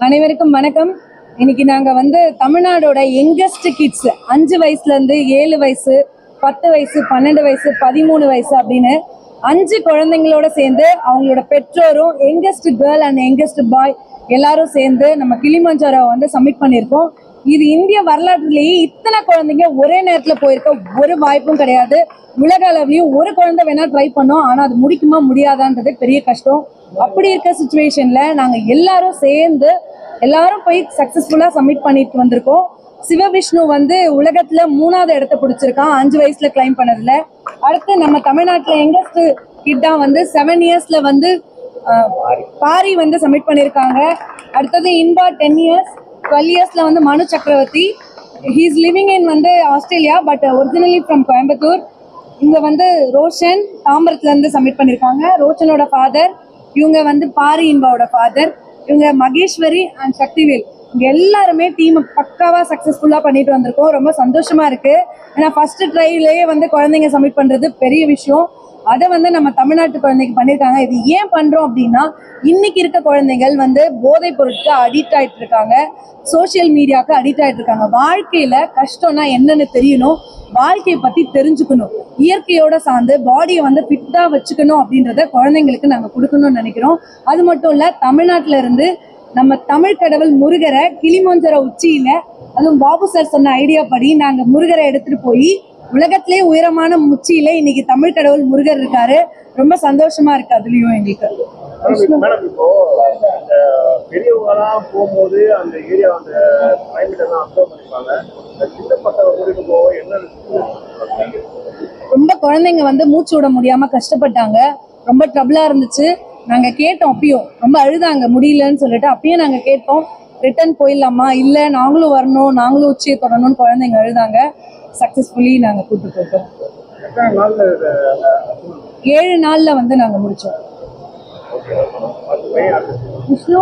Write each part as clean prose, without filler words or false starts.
அனைவருக்கும் வணக்கம். இன்னைக்கு நாங்க தமிழ்நாடோட யங்கஸ்ட் கிட்ஸ் 5 வயசுல இருந்து 7 வயசு 10 வயசு 12 வயசு 13 வயசு அப்படின்னு 5 குழந்தைங்களோட சேர்ந்து அவங்களோட பெற்றோரும் யங்கஸ்ட் கேர்ள் அண்ட் யங்கஸ்ட் பாய் எல்லாரும் சேர்ந்து நம்ம கிளிமஞ்சாரோ சப்மிட் பண்ணியிருக்கோம். இது இந்திய வரலாற்றுலேயே இத்தனை குழந்தைங்க ஒரே நேரத்தில் போயிருக்க ஒரு வாய்ப்பும் கிடையாது. உலக அளவுலையும் ஒரு குழந்தை வேணா ட்ரை பண்ணோம், ஆனால் அது முடிக்குமா முடியாதான்றது பெரிய கஷ்டம். அப்படி இருக்க சுச்சுவேஷன்ல நாங்கள் எல்லாரும் சேர்ந்து போய் சக்சஸ்ஃபுல்லாக சப்மிட் பண்ணிட்டு வந்திருக்கோம். சிவவிஷ்ணு உலகத்துல 3வது இடத்தை பிடிச்சிருக்கான் 5 வயசுல கிளைம் பண்ணதுல. அடுத்து நம்ம தமிழ்நாட்டில் யங்கஸ்ட் கிட்டா 7 இயர்ஸ்ல பாரி சப்மிட் பண்ணியிருக்காங்க. அடுத்தது இன்பா 10 இயர்ஸ் 12 இயர்ஸ்ல மனு சக்கரவர்த்தி. He's living in Australia but originally from Coimbatore. இங்க ரோஷன் தாம்பரத்துல இருந்து சப்மிட் பண்ணியிருக்காங்க. ரோஷனோட ஃபாதர், இவங்க பாரி இன்பாவோட ஃபாதர், இவங்க மகேஸ்வரி அண்ட் சக்திவேல். இங்க எல்லாருமே டீம் பக்காவா சக்சஸ்ஃபுல்லா பண்ணிட்டு வந்திருக்கோம். ரொம்ப சந்தோஷமா இருக்கு. ஏன்னா ஃபர்ஸ்ட் ட்ரைலேயே குழந்தைங்க சப்மிட் பண்றது பெரிய விஷயம். அதை நம்ம தமிழ்நாட்டு குழந்தைக்கு பண்ணியிருக்காங்க. இது ஏன் பண்றோம் அப்படின்னா, இன்னைக்கு இருக்க குழந்தைகள் போதைப் பொருட்களுக்கு அடிக்ட் ஆயிட்டு இருக்காங்க, சோசியல் மீடியாவுக்கு அடிக்ட் ஆயிட்டு இருக்காங்க. வாழ்க்கையில கஷ்டம்னா என்னன்னு தெரியணும், வாழ்க்கையை பத்தி தெரிஞ்சுக்கணும், இயற்கையோட சார்ந்து பாடியை ஃபிட்டா வச்சுக்கணும் அப்படின்றத குழந்தைங்களுக்கு நாங்கள் கொடுக்கணும்னு நினைக்கிறோம். அது மட்டும் இல்ல, தமிழ்நாட்டில இருந்து நம்ம தமிழ் கடவுள் முருகரை கிளிமஞ்சாரோ உச்சியில, அதுவும் பாபு சார் சொன்ன ஐடியா படி நாங்க முருகரை எடுத்துட்டு போய் உலகத்திலே உயரமான உச்சியில இன்னைக்கு தமிழ் கடவுள் முருகர் இருக்காரு. ரொம்ப சந்தோஷமா இருக்கு. அதுலயும் எங்களுக்கு பெரியவங்கலாம் போகும்போது அந்த ஏரியா அந்த கிளைமேட் எல்லாம் அப்சர்வ் பண்ணிப்பாங்க. சின்ன பசங்க போக என்ன ரொம்ப குழந்தைங்க மூச்சு விட முடியாம கஷ்டப்பட்டாங்க. ரொம்ப ட்ரபிளா இருந்துச்சு. நாங்க கேட்டோம், அப்பயும் ரொம்ப அழுதாங்க முடியலன்னு சொல்லிட்டு. அப்பயும் நாங்க கேட்டோம், ரிட்டர்ன் போயிடலாமா, இல்ல நாங்களும் வரணும், நாங்களும் உச்சியை தொடரணும்னு குழந்தைங்க அழுதாங்க. சக்சஸ்ஃபுல்லி நாங்க கூட்டு போயிட்டோம். 7 நாள்ல நாங்க முடிச்சோம். விஷ்ணு,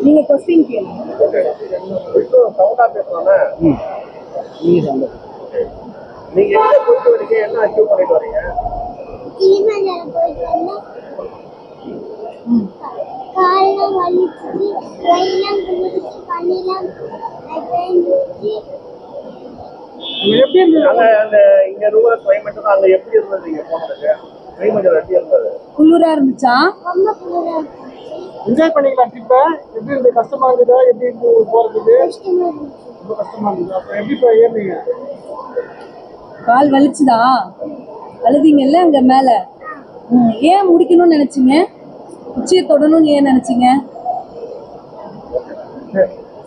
நீங்க क्वेश्चन கேளுங்க. சவுண்டா பேசலாமா? நீங்க எங்க போயிட்டு வரீங்க, என்ன அச்சீவ் பண்ணிட்டு வரீங்க? கிளிமஞ்சாரோ போயிட்டு வந்தோம். காலெல்லாம் வலிச்சு, கையெல்லாம் குளிச்சு, கண்ணெல்லாம் பேஞ்சிச்சு. எப்படி இருந்தது அந்த இங்க ரூரல் கிளைமேட்? அங்க எப்படி இருந்தது நீங்க போனதுக்கு? கிளிமஞ்சாரோ எப்படி இருந்தது? குளிரா இருந்துச்சா? ரொம்ப குளிரா இருந்துச்சு. என்ஜாய் பண்ணிக்கலாம் ட்ரிப்பை. எப்படி இருந்தது? கஷ்டமா இருந்ததா? எப்படி இருந்து போறதுக்கு? கஷ்டமா இருந்துச்சு. ரொம்ப கஷ்டமா இருந்தது. அப்ப எப்படி ஏறினீங்க? கால் வலிச்சுதா? அழுதிங்கல்ல அங்க மேல? ஏன் முடிக்கணும்னு நினைச்சீங்க? உச்சியை தொடணும்னு ஏன் நினைச்சீங்க?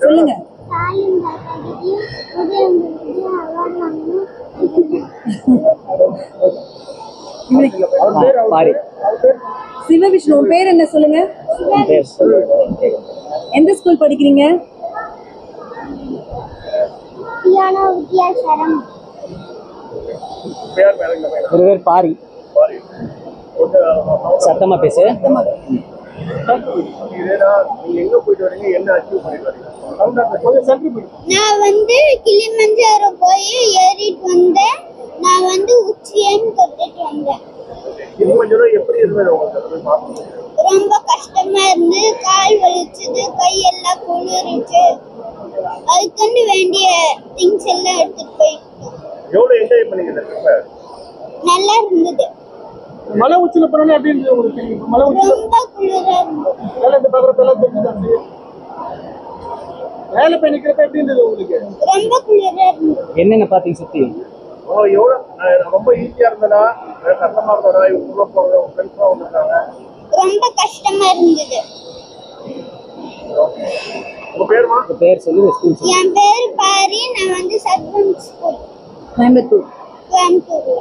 சொல்லுங்க. தாயும் தாத்தாக்கிட்டையும் உதயங்கிட்டையும் அவார்டு வாங்கணும். சிவவிஷ்ணு பேர் என்ன சொல்லுங்க? எந்த ஸ்கூல் படிக்கிறீங்க? பியானோ வித்யாசரம். முருகர் பாரி. சத்தமா பேசு. எங்க போயிட்டு வரீங்க, என்ன அச்சீவ் பண்ணிட்டு வரீங்க? நான் கிளிமஞ்சாரோ போய் ஏறிட்டு வந்தேன். நான் உச்சியன்னு தொட்டுட்டு வந்தேன். கிளிமஞ்சாரோ எப்படி இருந்தது உங்களுக்கு? ரொம்ப கஷ்டமா இருந்து, கால் வலிச்சது, கையெல்லாம் குளிர்ச்சு. அதுக்கு வேண்டிய திங்ஸ் எல்லாம் எடுத்துட்டு போயிட்டோம். எவ்வளவு என்ஜாய் பண்ணீங்க? நல்லா இருந்தது. மலை உச்சியில போனா எப்படி இருந்தது உங்களுக்கு? மலை உச்சி ரொம்ப குளிரா இருந்தது. மேல இந்த பக்கத்துல தெரிஞ்சு மேல போய் நிக்கிறப்ப எப்படி இருந்தது உங்களுக்கு? ரொம்ப குளிரா இருந்தது. என்னென்ன பாத்தீங்க சுத்தி? எவ்வளவு ரொம்ப ஈஸியா இருந்ததா, கஷ்டமா இருந்ததா? இவங்க போறது ஃப்ரெண்ட்ஸா வந்திருக்காங்க. ரொம்ப கஷ்டமா இருந்தது. உங்க பேருமா? உங்க பேர் சொல்லுங்க. ஸ்கூல் என் பேரு பாரி. நான் சத்வம் ஸ்கூல், கோயம்புத்தூர். கோயம்புத்தூர்ல.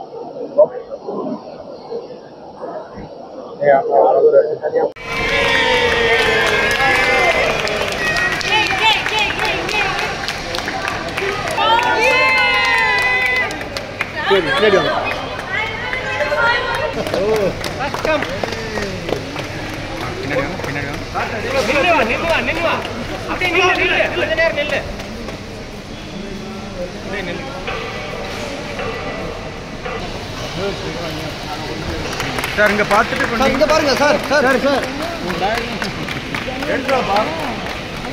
சார் இங்க பார்த்துட்டு இங்க பாருங்க சார். Sir sir எடுத்துடாப்பா.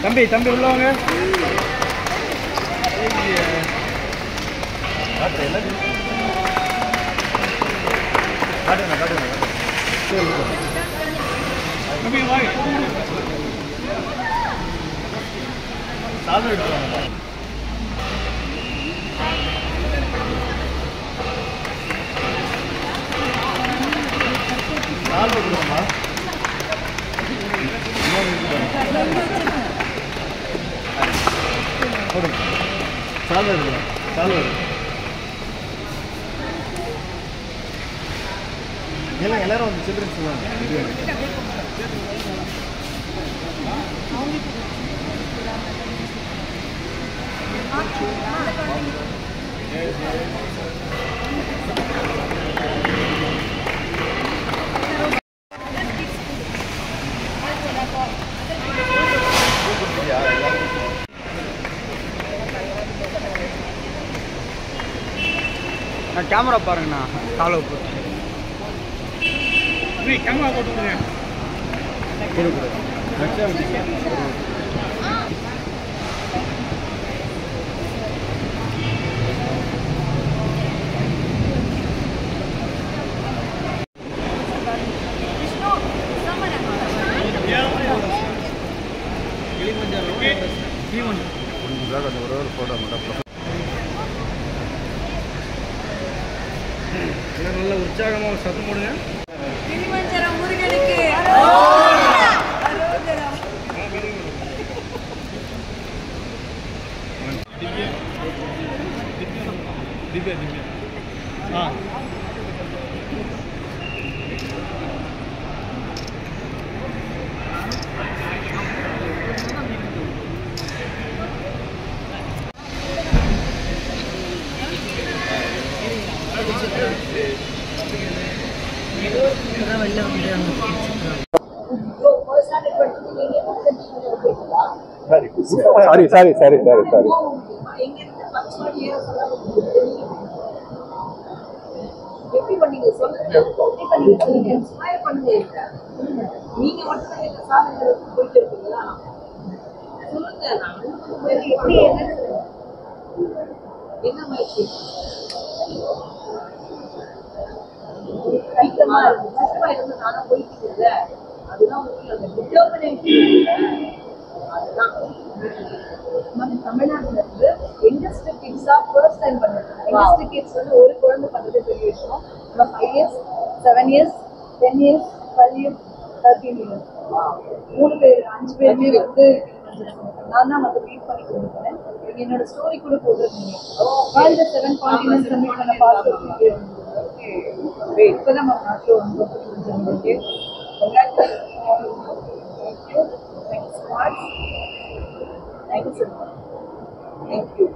தம்பி தம்பி உள்ளவங்க காட்டுங்க காட்டுங்க தம்பி வாங்க சாதம் எடுத்துவாங்க. சாதம் எடுத்துவாமா சாதம் எடுக்கலாம் சாதம் எடுக்கலாம். எல்லாம் எல்லாரும் வந்து சில்ட்ரன்ஸ் தான் கேமரா பாருங்கண்ணா காலை போட்டு கேமரா போட்டுருங்க. ஒரு ஃபோட்டோ மட்டும் நல்ல உற்சாகமாக ஒரு சத்தம் போடுங்க. திவ்யா திவ்யா சாரி எப்படி பண்ணீங்க சொல்லுங்க. எப்படி பண்ணீங்க சொல்லுங்க. இன்ஸ்பயர் பண்ணுங்க. நீங்க மட்டும் தான் இந்த சாதனைகளுக்கு போயிட்டு இருக்கீங்களா? சொல்லுங்க. எப்படி என்ன முயற்சி கைத்தமா இருக்கு சுத்தமா இருந்து நானா போயிட்டு இல்ல அதுதான் உங்களுக்கு அந்த டிட்டர்மினேஷன் அதுதான் தமிழ்நாட்டுல இருந்து இண்டஸ்ட்ரி கிட்ஸா ஃபர்ஸ்ட் டைம் பண்ணிருக்கேன். இண்டஸ்ட்ரி கிட்ஸ் வந்து ஒரு குழந்தை பண்றது பெரிய விஷயம். 5 years 7 years 10 years 12 years 13 years 3 பேர் 5 பேருமே வந்து நான் தான் வந்து ரீட் பண்ணி கொடுக்குறேன். என்னோட ஸ்டோரி கூட போட்டுருக்கீங்க. ஆல் த 7 continents சப்மிட் பண்ண பார்த்துருக்கீங்க. இப்பதான் நம்ம நாட்டில் வந்து okay congratulations. Thank you so much. Thank you so much. Thank you.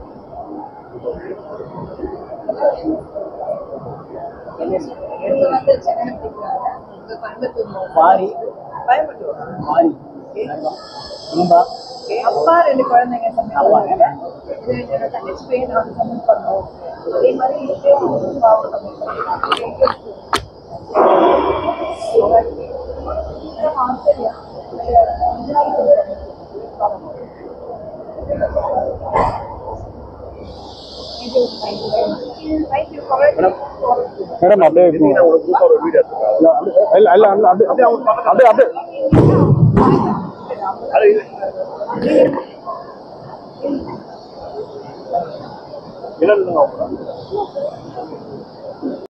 இது வந்து சென்னை படிக்கிறாங்க. இங்க கோயம்புத்தூர்ல பாரி கோயம்புத்தூர் பாரி இன்பா அப்பா 2 குழந்தைங்க சமைப்பாங்க. இது என்னோட தங்கச்சி பையன் நான் சமையல் பண்ணோம். அதே மாதிரி இப்பயும் பாவம் சமையல் பண்ணுறாங்க. ஆஸ்திரேலியா மேடம் அப்படியே ஒரு குரூப் ஒரு வீடியோ எடுத்துக்கலாம். இல்ல இல்ல அப்படியே அப்படியே அப்படியே அது இல்ல